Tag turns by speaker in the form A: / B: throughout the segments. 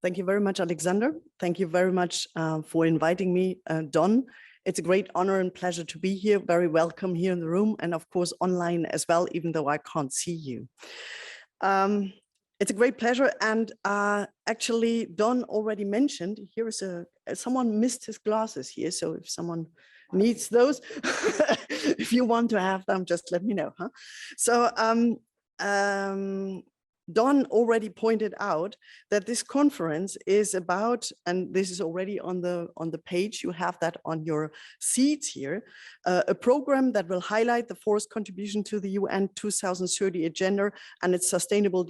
A: Thank you very much, Alexander. Thank you very much for inviting me, Don. It's a great honor and pleasure to be here. Very welcome here in the room and of course online as well, even though I can't see you. It's a great pleasure. And actually, Don already mentioned, here is someone missed his glasses here. So if someone needs those, if you want to have them, just let me know. Huh? So Don already pointed out that this conference is about, and this is already on the page, you have that on your seats here, a program that will highlight the forest contribution to the UN 2030 agenda and its sustainable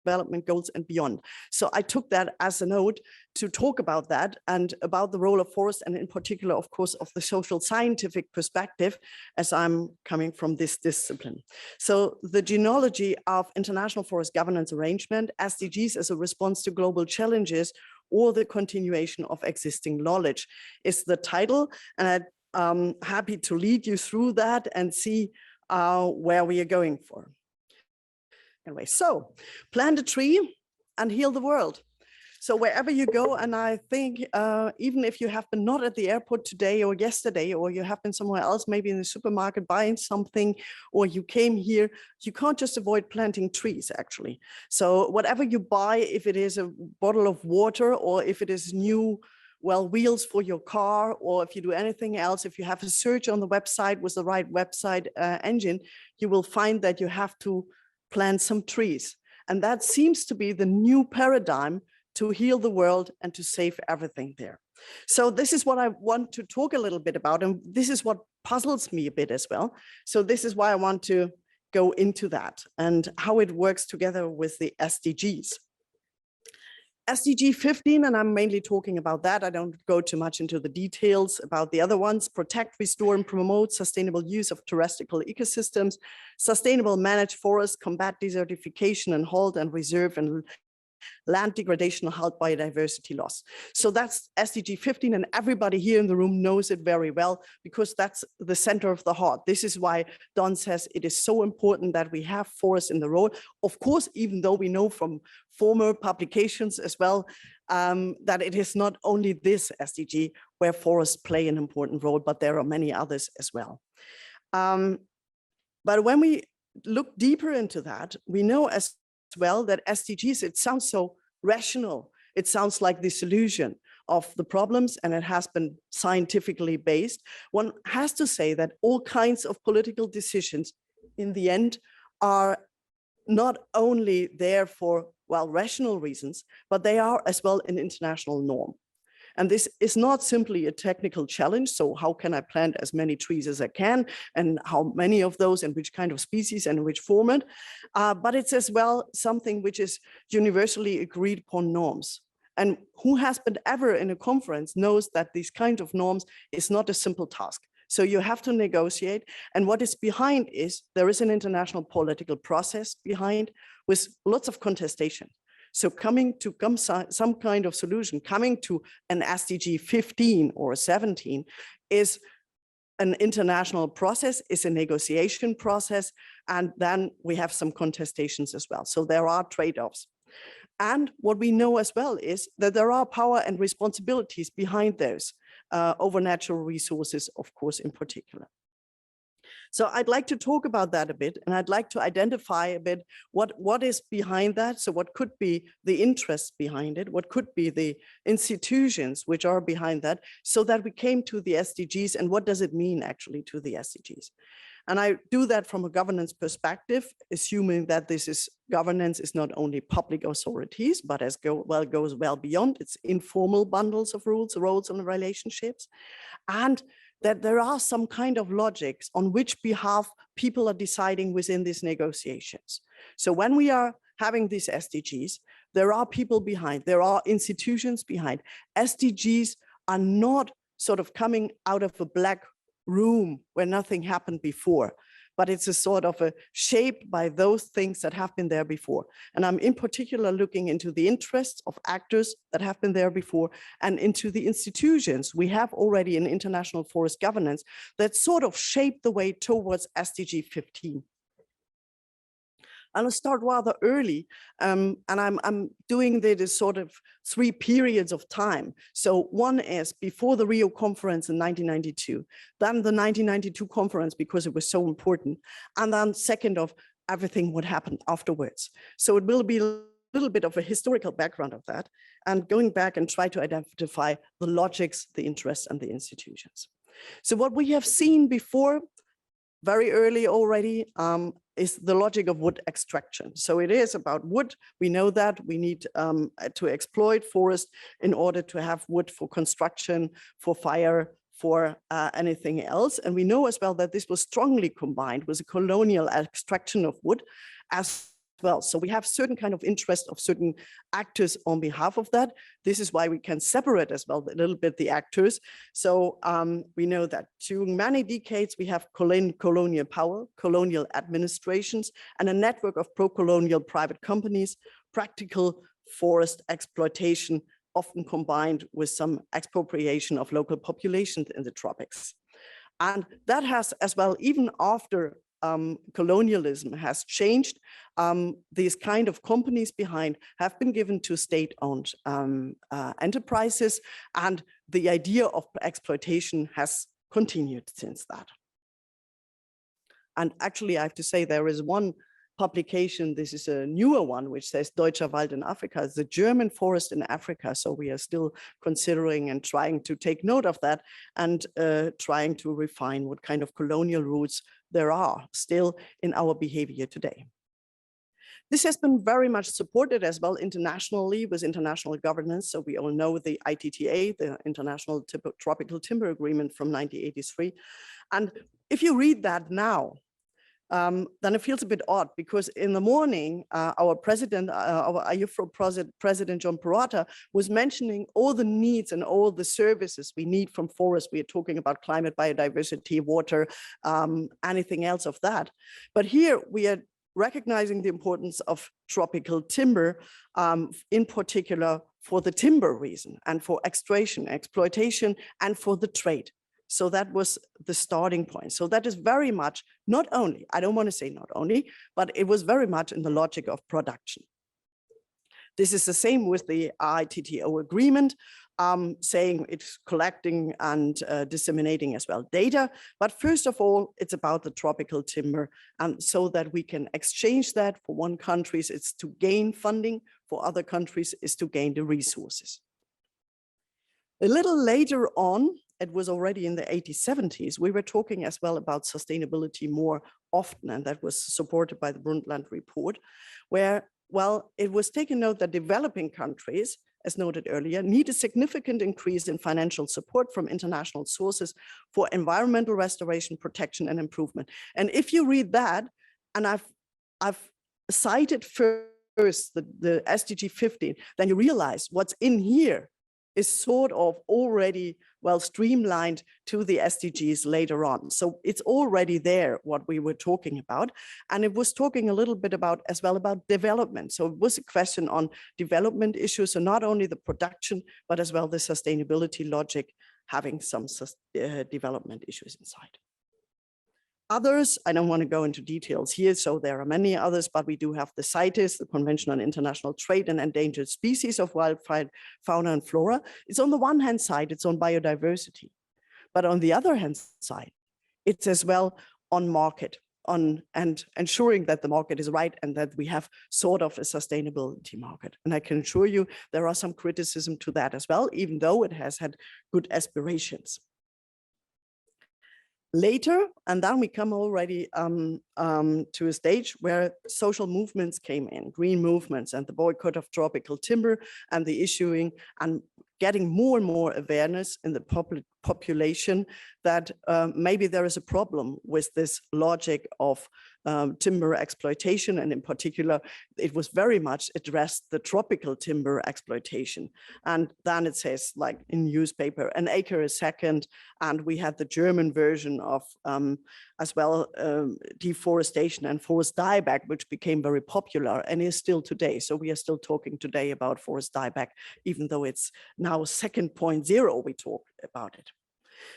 A: development goals and beyond. So I took that as a note to talk about that and about the role of forest, and in particular, of course, of the social scientific perspective, as I'm coming from this discipline. So the genealogy of international forest governance arrangement, SDGs as a response to global challenges or the continuation of existing knowledge is the title. And I'm happy to lead you through that and see where we are going for. Anyway, so plant a tree and heal the world. So wherever you go, and I think even if you have been not at the airport today or yesterday, or you have been somewhere else, maybe in the supermarket buying something, or you came here, you can't just avoid planting trees actually. So whatever you buy, if it is a bottle of water or if it is new wheels for your car, or if you do anything else, if you have a search on the website with the right website engine, you will find that you have to plant some trees. And that seems to be the new paradigm to heal the world and to save everything there. So this is what I want to talk a little bit about. And this is what puzzles me a bit as well. So this is why I want to go into that and how it works together with the SDGs. SDG 15, and I'm mainly talking about that. I don't go too much into the details about the other ones. Protect, restore, and promote sustainable use of terrestrial ecosystems, sustainable managed forests, combat desertification, and hold and reserve and land degradation, halt biodiversity loss. So that's SDG 15, and everybody here in the room knows it very well because that's the center of the heart. This is why Don says it is so important that we have forests in the role. Of course, even though we know from former publications as well, that it is not only this SDG where forests play an important role, but there are many others as well. But when we look deeper into that, we know as well that SDGs, it sounds so rational. It sounds like the solution of the problems, and it has been scientifically based. One has to say that all kinds of political decisions in the end are not only there for, well, rational reasons, but they are as well an international norm. And this is not simply a technical challenge. So how can I plant as many trees as I can, and how many of those and which kind of species and in which format? But it's as well something which is universally agreed upon norms. And who has been ever in a conference knows that these kind of norms is not a simple task. So you have to negotiate. And what is behind is there is an international political process behind with lots of contestation. So coming to some kind of solution, coming to an SDG 15 or 17 is an international process, is a negotiation process, and then we have some contestations as well. So there are trade-offs. And what we know as well is that there are power and responsibilities behind those over natural resources, of course, in particular. So I'd like to talk about that a bit, and I'd like to identify a bit what is behind that. So what could be the interest behind it? What could be the institutions which are behind that, so that we came to the SDGs and what does it mean actually to the SDGs? And I do that from a governance perspective, assuming that this is governance is not only public authorities, but as goes well beyond. It's informal bundles of rules, roles, and relationships, and that there are some kind of logics on which behalf people are deciding within these negotiations. So when we are having these SDGs, there are people behind, there are institutions behind. SDGs are not sort of coming out of a black room where nothing happened before, but it's a sort of a shaped by those things that have been there before. And I'm in particular looking into the interests of actors that have been there before and into the institutions. We have already an international forest governance that sort of shaped the way towards SDG 15. And I'll start rather early, and I'm doing this sort of 3 periods of time. So one is before the Rio conference in 1992, then the 1992 conference because it was so important, and then second of everything what happened afterwards. So it will be a little bit of a historical background of that, and going back and try to identify the logics, the interests, and the institutions. So what we have seen before, very early already, is the logic of wood extraction. So it is about wood. We know that we need to exploit forest in order to have wood for construction, for fire, for anything else. And we know as well that this was strongly combined with a colonial extraction of wood as well. So we have certain kind of interest of certain actors on behalf of that. This is why we can separate as well a little bit the actors. So we know that during many decades, we have colonial power, colonial administrations, and a network of pro-colonial private companies, practical forest exploitation, often combined with some expropriation of local populations in the tropics. And that has as well, even after colonialism has changed, these kind of companies behind have been given to state-owned enterprises, and the idea of exploitation has continued since that. And actually, I have to say there is one publication, this is a newer one, which says Deutscher Wald in Africa, the German forest in Africa. So we are still considering and trying to take note of that and trying to refine what kind of colonial roots there are still in our behavior today. This has been very much supported as well internationally with international governance. So we all know the ITTA, the International Tropical Timber Agreement from 1983. And if you read that now, then it feels a bit odd, because in the morning, our president, our IUFRO president, John Peralta, was mentioning all the needs and all the services we need from forests. We are talking about climate, biodiversity, water, anything else of that. But here we are recognizing the importance of tropical timber, in particular for the timber reason and for extraction, exploitation, and for the trade. So that was the starting point. So that is very much not only, I don't want to say not only, but it was very much in the logic of production. This is the same with the ITTO agreement, saying it's collecting and disseminating as well data. But first of all, it's about the tropical timber, and so that we can exchange that. For one countries, it's to gain funding. For other countries, is to gain the resources. A little later on, it was already in the 80s, 70s, we were talking as well about sustainability more often, and that was supported by the Brundtland report, where, well, it was taken note that developing countries, as noted earlier, need a significant increase in financial support from international sources for environmental restoration, protection, and improvement. And if you read that, and I've cited first the SDG 15, then you realize what's in here is sort of already well streamlined to the SDGs later on. So it's already there what we were talking about. And it was talking a little bit about as well about development. So it was a question on development issues, so not only the production, but as well the sustainability logic having some development issues inside. Others, I don't want to go into details here, so there are many others, but we do have the CITES, the Convention on International Trade in Endangered Species of Wild Fauna and Flora. It's on the one hand side, it's on biodiversity, but on the other hand side, it's as well on market, and ensuring that the market is right and that we have sort of a sustainability market. And I can assure you there are some criticism to that as well, even though it has had good aspirations. Later, and then we come already to a stage where social movements came in, green movements and the boycott of tropical timber and the issuing and getting more and more awareness in the population that maybe there is a problem with this logic of timber exploitation, and in particular, it was very much addressed the tropical timber exploitation. And then it says, like in newspaper, an acre a second, and we had the German version of as well deforestation and forest dieback, which became very popular and is still today. So we are still talking today about forest dieback, even though it's now 2.0 we talk about it.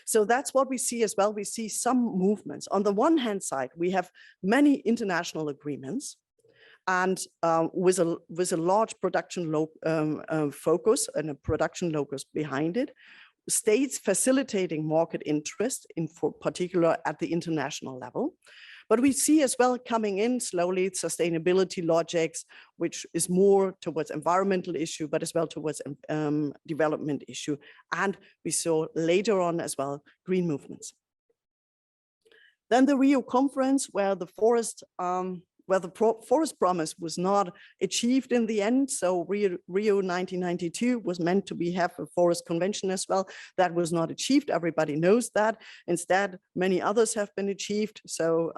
A: So that's what we see as well. We see some movements. On the one hand side, we have many international agreements, and with a large production focus and a production locus behind it. States facilitating market interest in particular at the international level. But we see as well coming in slowly sustainability logics, which is more towards environmental issue, but as well towards development issue. And we saw later on as well green movements. Then the Rio conference, where the forest promise was not achieved in the end. So Rio 1992 was meant to have a forest convention as well. That was not achieved. Everybody knows that. Instead, many others have been achieved. So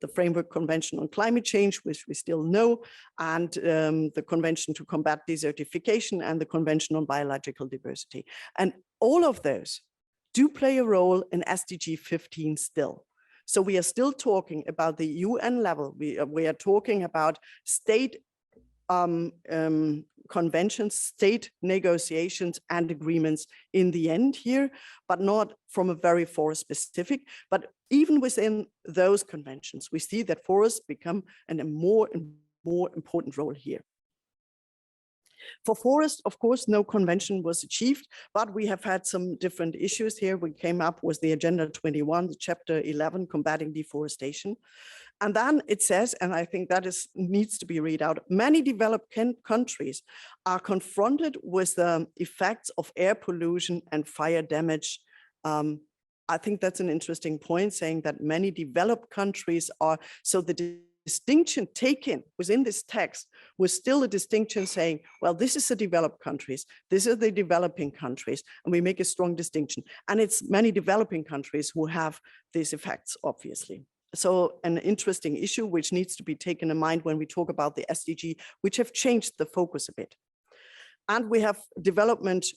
A: the Framework Convention on Climate Change, which we still know, and the Convention to Combat Desertification and the Convention on Biological Diversity. And all of those do play a role in SDG 15 still. So we are still talking about the UN level. We are talking about state conventions, state negotiations and agreements in the end here, but not from a very forest specific. But even within those conventions, we see that forests become a more and more important role here. For forest, of course, no convention was achieved, but we have had some different issues here. We came up with the Agenda 21, the Chapter 11, combating deforestation. And then it says, and I think that needs to be read out, many developed countries are confronted with the effects of air pollution and fire damage. I think that's an interesting point, saying that many developed countries are, so the distinction taken within this text was still a distinction saying, well, this is the developed countries, this is the developing countries, and we make a strong distinction. And it's many developing countries who have these effects, obviously. So an interesting issue which needs to be taken in mind when we talk about the SDG, which have changed the focus a bit. And we have development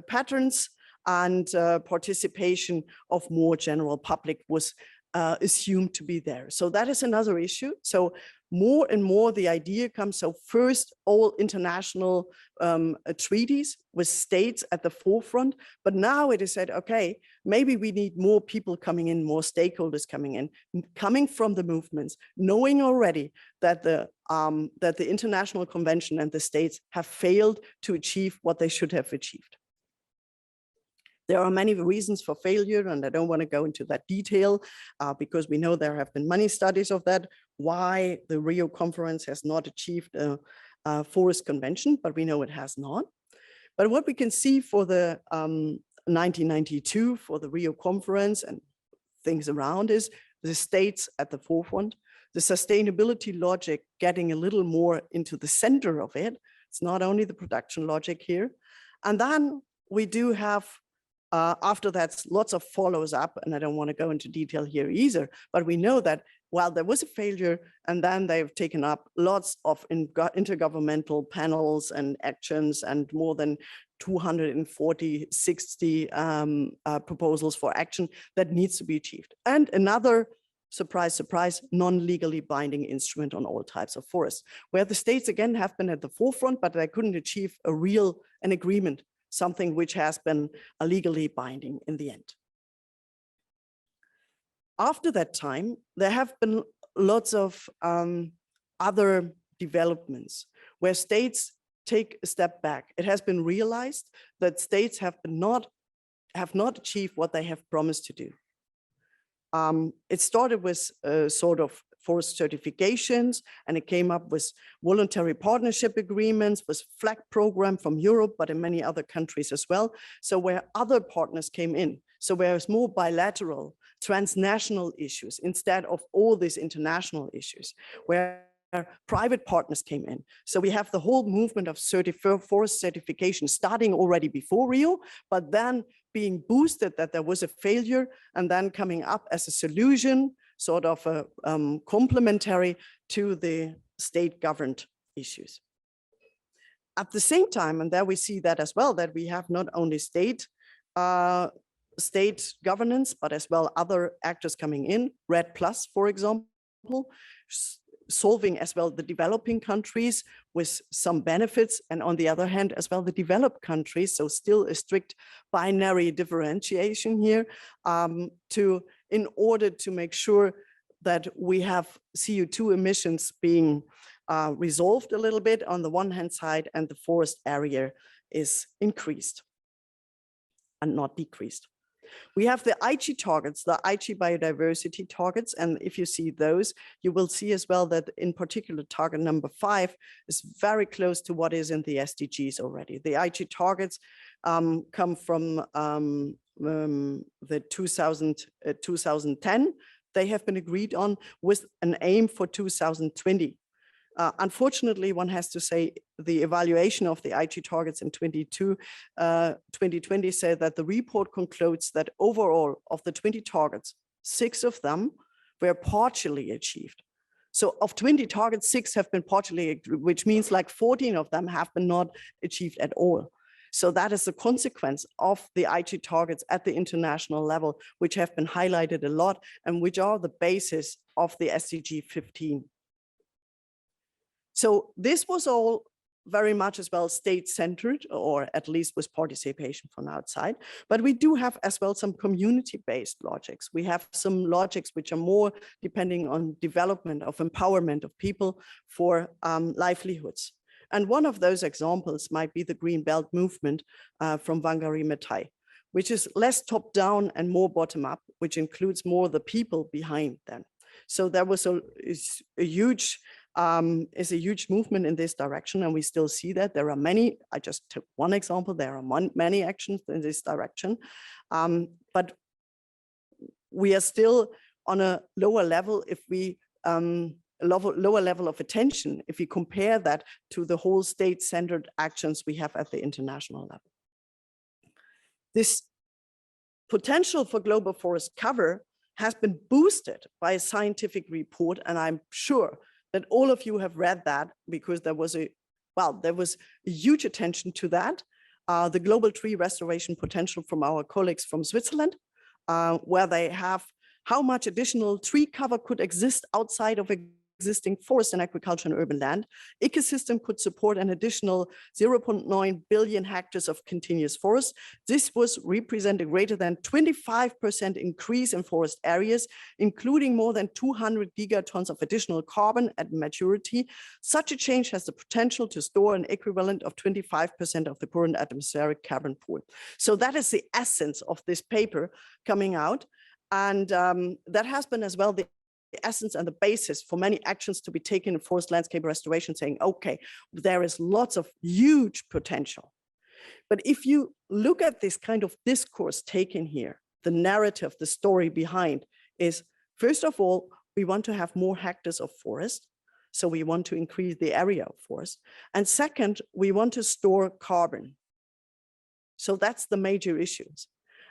A: patterns and participation of more general public was assumed to be there. So that is another issue. So more and more the idea comes, so first all international treaties with states at the forefront, but now it is said, okay, maybe we need more people coming in, more stakeholders coming in, coming from the movements, knowing already that the international convention and the states have failed to achieve what they should have achieved. There are many reasons for failure, and I don't want to go into that detail because we know there have been many studies of that, why the Rio conference has not achieved a forest convention, but we know it has not. But what we can see for the 1992, for the Rio conference and things around is the states at the forefront, the sustainability logic getting a little more into the center of it. It's not only the production logic here. And then we do have after that, lots of follows up, and I don't want to go into detail here either, but we know that while there was a failure, and then they've taken up lots of intergovernmental panels and actions and more than 60 proposals for action that needs to be achieved. And another, surprise, surprise, non-legally binding instrument on all types of forests, where the states again have been at the forefront, but they couldn't achieve an agreement, something which has been legally binding in the end. After that time, there have been lots of other developments where states take a step back. It has been realized that states have not achieved what they have promised to do. It started with sort of forest certifications, and it came up with voluntary partnership agreements, with FLAG program from Europe, but in many other countries as well. So where other partners came in, so where it's more bilateral, transnational issues instead of all these international issues, where private partners came in. So we have the whole movement of forest certification starting already before Rio, but then being boosted that there was a failure and then coming up as a solution, sort of complementary to the state-governed issues. At the same time, and there we see that as well, that we have not only state governance, but as well other actors coming in, REDD+, for example, solving as well the developing countries with some benefits, and on the other hand as well the developed countries, so still a strict binary differentiation here, in order to make sure that we have CO2 emissions being resolved a little bit on the one hand side, and the forest area is increased and not decreased. We have the IG targets, the IG biodiversity targets. And if you see those, you will see as well that in particular target number 5 is very close to what is in the SDGs already. The IG targets come from the 2010. They have been agreed on with an aim for 2020. Unfortunately, one has to say the evaluation of the IG targets in 2020 said that the report concludes that overall of the 20 targets, 6 of them were partially achieved. So of 20 targets, 6 have been partially, which means like 14 of them have been not achieved at all. So that is the consequence of the IG targets at the international level, which have been highlighted a lot and which are the basis of the SDG 15. So this was all very much as well state-centered, or at least with participation from outside. But we do have as well some community-based logics. We have some logics which are more depending on development of empowerment of people for livelihoods. And one of those examples might be the Green Belt movement from Wangari Maathai, which is less top-down and more bottom-up, which includes more the people behind them. So there was a huge movement in this direction, and we still see that. There are many, I just took one example, there are many actions in this direction, but we are still on a lower level if we, lower level of attention if we compare that to the whole state-centered actions we have at the international level. This potential for global forest cover has been boosted by a scientific report, and I'm sure that all of you have read that because there was a huge attention to that. The global tree restoration potential from our colleagues from Switzerland, where they have how much additional tree cover could exist outside of existing forest and agriculture and urban land. Ecosystem could support an additional 0.9 billion hectares of continuous forest. This was representing greater than 25% increase in forest areas, including more than 200 gigatons of additional carbon at maturity. Such a change has the potential to store an equivalent of 25% of the current atmospheric carbon pool. So that is the essence of this paper coming out. And that has been as well the essence and the basis for many actions to be taken in forest landscape restoration, saying, okay, there is lots of huge potential. But if you look at this kind of discourse taken here, the narrative, the story behind is, first of all, we want to have more hectares of forest. So we want to increase the area of forest. And second, we want to store carbon. So that's the major issues.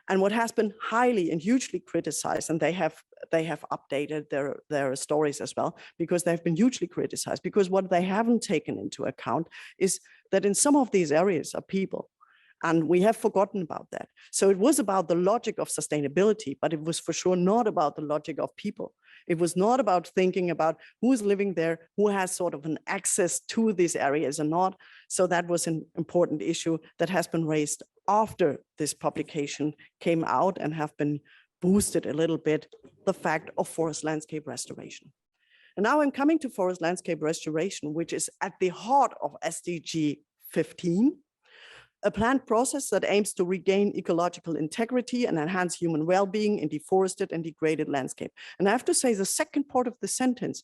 A: And what has been highly and hugely criticized, and they have updated their stories as well, because they've been hugely criticized, because what they haven't taken into account is that in some of these areas are people, and we have forgotten about that. So it was about the logic of sustainability, but it was for sure not about the logic of people. It was not about thinking about who's living there, who has sort of an access to these areas or not. So that was an important issue that has been raised after this publication came out and have been boosted a little bit, the fact of forest landscape restoration. And now I'm coming to forest landscape restoration, which is at the heart of SDG 15, a planned process that aims to regain ecological integrity and enhance human well-being in deforested and degraded landscape. And I have to say the second part of the sentence,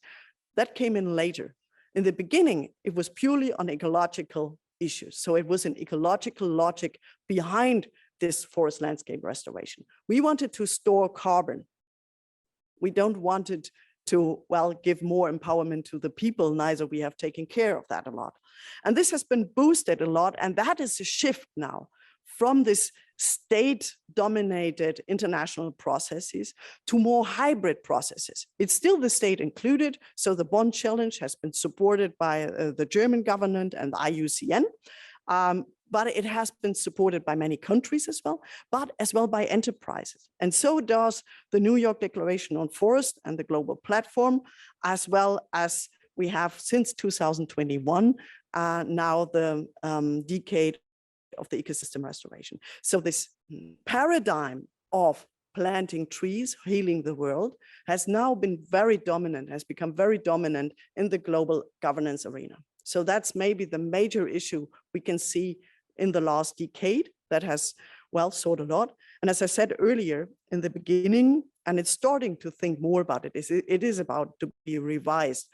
A: that came in later. In the beginning, it was purely on ecological issues. So it was an ecological logic behind this forest landscape restoration. We wanted to store carbon. We don't want it to, well, give more empowerment to the people, neither we have taken care of that a lot. And this has been boosted a lot, and that is a shift now from this state-dominated international processes to more hybrid processes. It's still the state included, so the bond challenge has been supported by the German government and the IUCN, but it has been supported by many countries as well, but as well by enterprises. And so does the New York Declaration on Forest and the Global Platform, as well as we have since 2021, now the decade of the ecosystem restoration. So this paradigm of planting trees, healing the world, has now been very dominant, has become very dominant in the global governance arena. So that's maybe the major issue we can see in the last decade that has, well, sort a lot. And as I said earlier in the beginning, and it's starting to think more about it, it is about to be revised.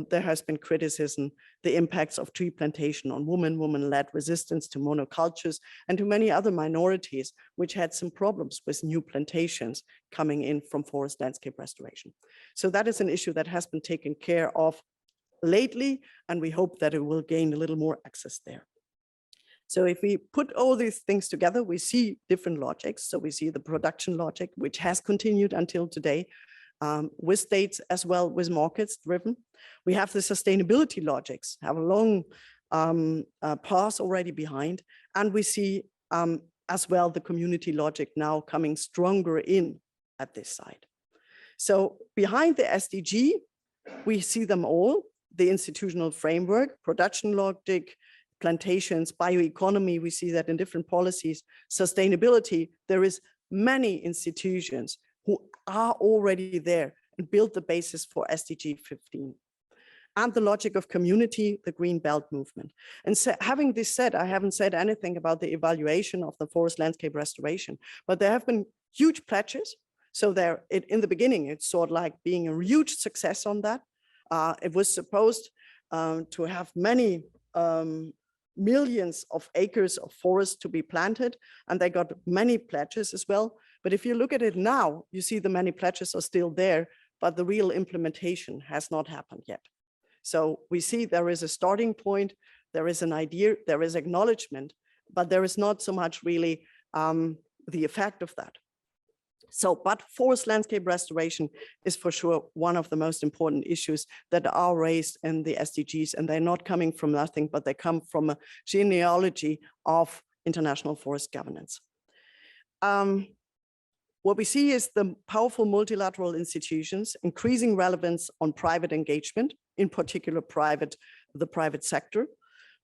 A: There has been criticism, the impacts of tree plantation on women-led resistance to monocultures and to many other minorities, which had some problems with new plantations coming in from forest landscape restoration. So that is an issue that has been taken care of lately, and we hope that it will gain a little more access there. So if we put all these things together, we see different logics. So we see the production logic, which has continued until today, with states as well with markets driven. We have the sustainability logics, have a long path already behind. And we see as well the community logic now coming stronger in at this side. So behind the SDG, we see them all, the institutional framework, production logic, plantations, bioeconomy, we see that in different policies, sustainability, there is many institutions who are already there and build the basis for SDG 15. And the logic of community, the Green Belt movement. And so having this said, I haven't said anything about the evaluation of the forest landscape restoration, but there have been huge pledges. So there, in the beginning, it's sort of like being a huge success on that. It was supposed to have many millions of acres of forest to be planted, and they got many pledges as well. But if you look at it now, you see the many pledges are still there, but the real implementation has not happened yet. So we see there is a starting point, there is an idea, there is acknowledgement, but there is not so much really the effect of that. So, but forest landscape restoration is for sure one of the most important issues that are raised in the SDGs, and they're not coming from nothing, but they come from a genealogy of international forest governance. What we see is the powerful multilateral institutions, increasing relevance on private engagement, in particular the private sector,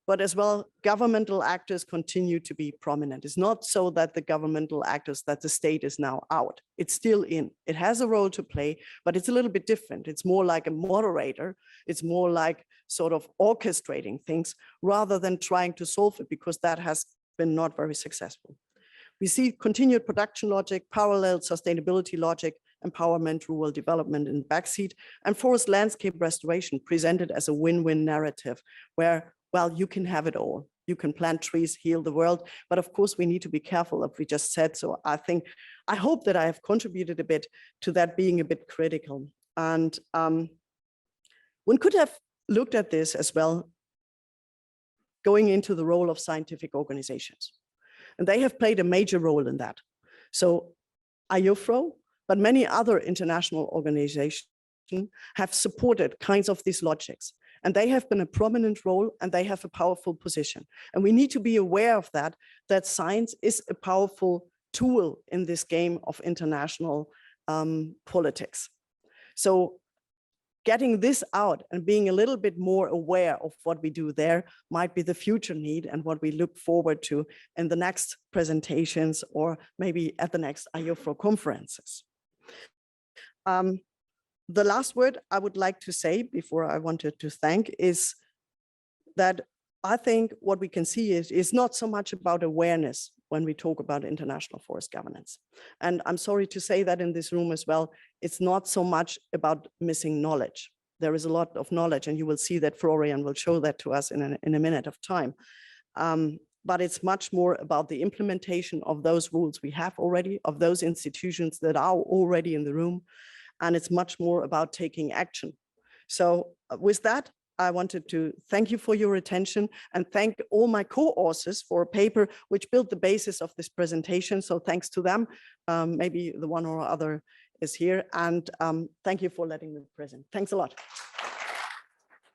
A: but as well, governmental actors continue to be prominent. It's not so that the governmental actors, that the state is now out. It's still in. It has a role to play, but it's a little bit different. It's more like a moderator. It's more like sort of orchestrating things rather than trying to solve it, because that has been not very successful. We see continued production logic, parallel sustainability logic, empowerment, rural development in backseat, and forest landscape restoration presented as a win-win narrative where, well, you can have it all. You can plant trees, heal the world, but of course we need to be careful, as we just said. So I hope that I have contributed a bit to that being a bit critical. And one could have looked at this as well, going into the role of scientific organizations. And they have played a major role in that. So All-IUFRO, but many other international organizations have supported kinds of these logics. And they have been a prominent role and they have a powerful position. And we need to be aware of that science is a powerful tool in this game of international politics. So getting this out and being a little bit more aware of what we do there might be the future need and what we look forward to in the next presentations or maybe at the next All-IUFRO conferences. The last word I would like to say before I wanted to thank is that I think what we can see is not so much about awareness when we talk about international forest governance. And I'm sorry to say that in this room as well, it's not so much about missing knowledge. There is a lot of knowledge, and you will see that Florian will show that to us in a minute of time. But it's much more about the implementation of those rules we have already, of those institutions that are already in the room. And it's much more about taking action. So with that, I wanted to thank you for your attention and thank all my co-authors for a paper which built the basis of this presentation. So thanks to them. Maybe the one or other is here. And thank you for letting me present. Thanks a lot.